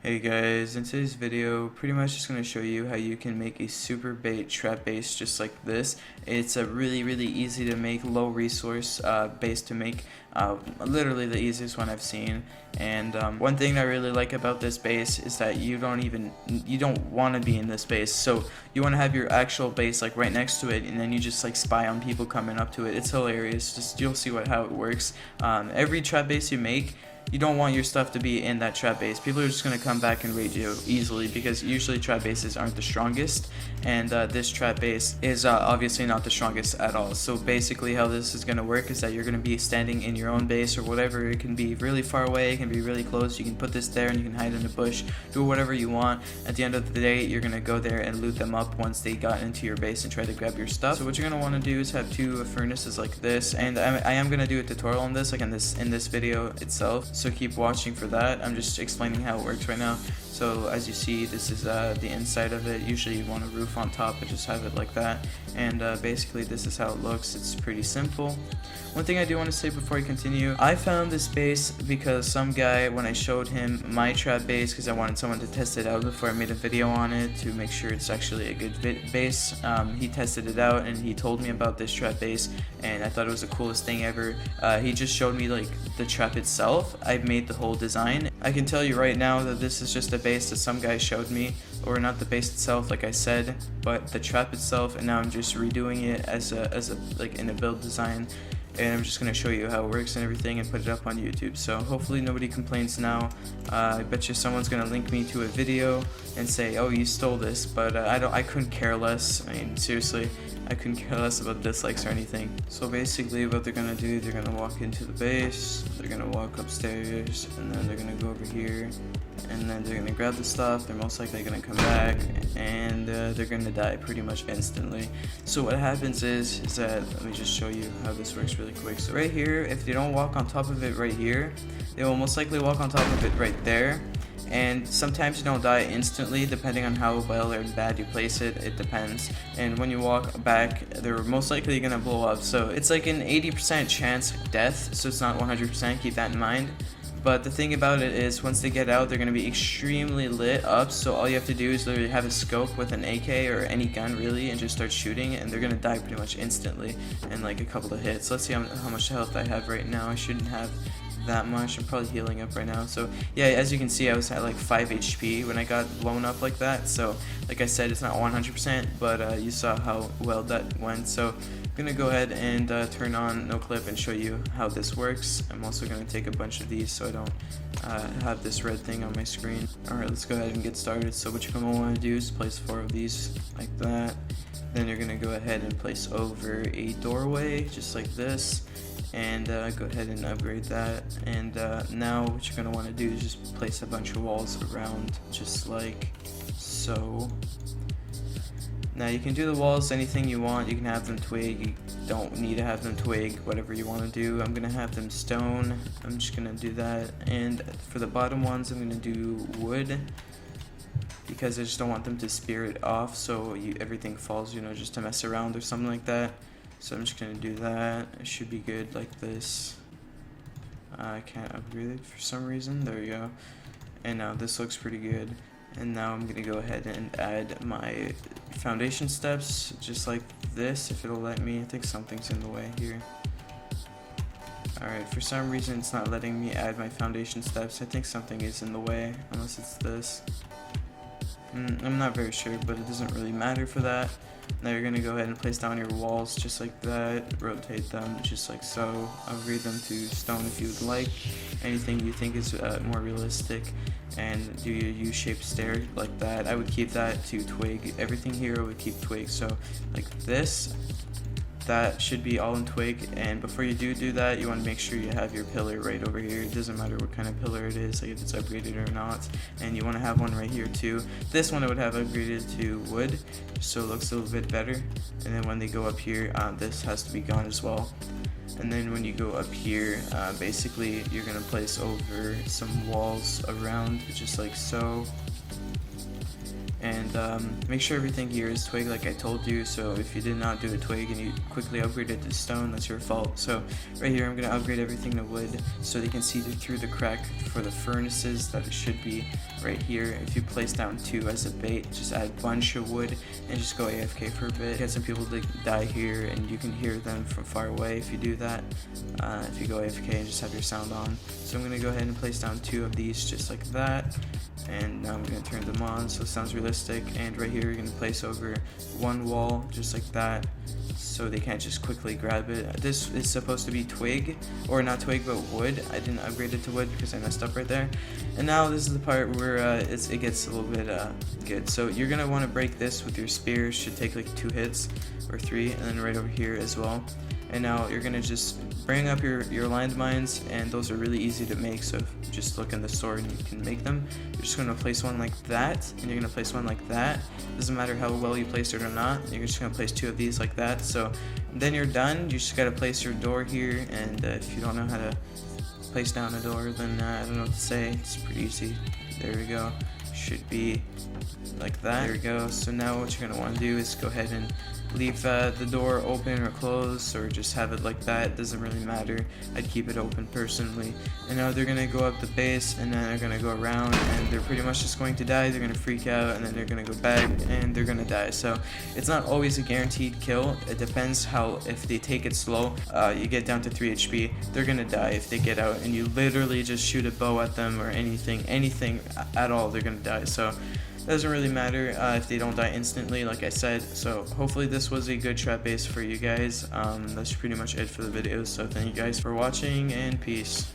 Hey guys, in today's video, pretty much just going to show you how you can make a super bait trap base just like this. It's a really easy to make, low resource base to make, literally the easiest one I've seen. And one thing I really like about this base is that you don't want to be in this base, so you want to have your actual base like right next to it, and then you just like spy on people coming up to it. It's hilarious. Just you'll see how it works. Every trap base you make, you don't want your stuff to be in that trap base. People are just going to come back and raid you easily because usually trap bases aren't the strongest, and this trap base is obviously not the strongest at all. So basically how this is going to work is that you're going to be standing in your own base or whatever. It can be really far away, it can be really close. You can put this there and you can hide in a bush, do whatever you want. At the end of the day, you're going to go there and loot them up once they got into your base and try to grab your stuff. So what you're going to want to do is have two furnaces like this, and I am going to do a tutorial on this like in this video itself. So keep watching for that. I'm just explaining how it works right now. So as you see, this is the inside of it. Usually you want a roof on top, but just have it like that. And basically this is how it looks. It's pretty simple. One thing I do want to say before I continue, I found this base because some guy, when I showed him my trap base, because I wanted someone to test it out before I made a video on it to make sure it's actually a good base, he tested it out and he told me about this trap base, and I thought it was the coolest thing ever. He just showed me like the trap itself. I've made the whole design. I can tell you right now that this is just a base that some guy showed me, or not the base itself like I said, but the trap itself, and now I'm just redoing it as a like in a build design. And I'm just going to show you how it works and everything and put it up on YouTube. So hopefully nobody complains now. I bet you someone's going to link me to a video and say, oh, you stole this, but I couldn't care less. I mean, seriously, I couldn't care less about dislikes or anything. So basically what they're going to do, they're going to walk into the base, they're going to walk upstairs, and then they're going to go over here, and then they're going to grab the stuff. They're most likely going to come back, and they're going to die pretty much instantly. So what happens is that, let me just show you how this works really quick. So right here, if they don't walk on top of it right here, they will most likely walk on top of it right there. And sometimes you don't die instantly depending on how well or bad you place it. It depends. And when you walk back, they're most likely gonna blow up. So it's like an 80% chance of death, so it's not 100%, keep that in mind. But the thing about it is, once they get out, they're going to be extremely lit up, so all you have to do is literally have a scope with an AK or any gun really and just start shooting, and they're going to die pretty much instantly in like a couple of hits. Let's see how much health I have right now. I shouldn't have that much. I'm probably healing up right now. So yeah, as you can see, I was at like 5 HP when I got blown up like that. So like I said, it's not 100%, but you saw how well that went. So I'm gonna go ahead and turn on no clip and show you how this works. I'm also gonna take a bunch of these so I don't have this red thing on my screen. Alright, let's go ahead and get started. So what you're gonna want to do is place 4 of these like that. Then you're gonna go ahead and place over a doorway just like this, and go ahead and upgrade that. And now what you're gonna want to do is just place a bunch of walls around just like so. Now you can do the walls anything you want. You can have them twig, you don't need to have them twig, whatever you want to do. I'm gonna have them stone. I'm just gonna do that. And for the bottom ones, I'm gonna do wood, because I just don't want them to spear it off so everything falls, you know, just to mess around or something like that. So I'm just gonna do that. It should be good like this. I can't upgrade it for some reason. There we go. And now this looks pretty good. And now I'm gonna go ahead and add my foundation steps just like this, if it'll let me. I think something's in the way here. Alright, for some reason it's not letting me add my foundation steps. I think something is in the way, unless it's this. I'm not very sure, but it doesn't really matter for that. Now you're going to go ahead and place down your walls just like that, rotate them just like so, upgrade them to stone if you would like, anything you think is more realistic, and do your U-shaped stair like that. I would keep that to twig. Everything here I would keep twig, so like this. That should be all in twig, and before you do that, you want to make sure you have your pillar right over here. It doesn't matter what kind of pillar it is, like if it's upgraded or not, and you want to have one right here too. This one I would have upgraded to wood, so it looks a little bit better. And then when they go up here, this has to be gone as well. And then when you go up here, basically you're going to place over some walls around, just like so. And make sure everything here is twig like I told you. So if you did not do a twig and you quickly upgraded to stone, that's your fault. So right here I'm going to upgrade everything to wood so they can see through the crack for the furnaces that it should be right here. If you place down 2 as a bait, just add a bunch of wood and just go AFK for a bit. Get some people to die here and you can hear them from far away if you do that. If you go AFK and just have your sound on. So I'm going to go ahead and place down 2 of these just like that. And now I'm going to turn them on so it sounds realistic. And right here you're going to place over 1 wall just like that so they can't just quickly grab it. This is supposed to be twig, or not twig but wood. I didn't upgrade it to wood because I messed up right there. And now this is the part where it gets a little bit good. So you're going to want to break this with your spear. Should take like 2 hits or 3, and then right over here as well. And now you're going to just bring up your landmines, and those are really easy to make, so just look in the store and you can make them. You're just going to place one like that, and you're going to place one like that. Doesn't matter how well you place it or not, you're just going to place 2 of these like that. So then you're done. You just got to place your door here, and if you don't know how to place down a door, then I don't know what to say. It's pretty easy. There we go. Should be like that. There we go. So now what you're going to want to do is go ahead and leave the door open or closed, or just have it like that. It doesn't really matter. I'd keep it open personally. And now they're gonna go up the base, and then they're gonna go around, and they're pretty much just going to die. They're gonna freak out, and then they're gonna go back, and they're gonna die. So it's not always a guaranteed kill. It depends how, if they take it slow, you get down to 3 HP, they're gonna die if they get out, and you literally just shoot a bow at them or anything at all, they're gonna die. So doesn't really matter if they don't die instantly, like I said. So hopefully this was a good trap base for you guys. That's pretty much it for the video. So thank you guys for watching, and peace.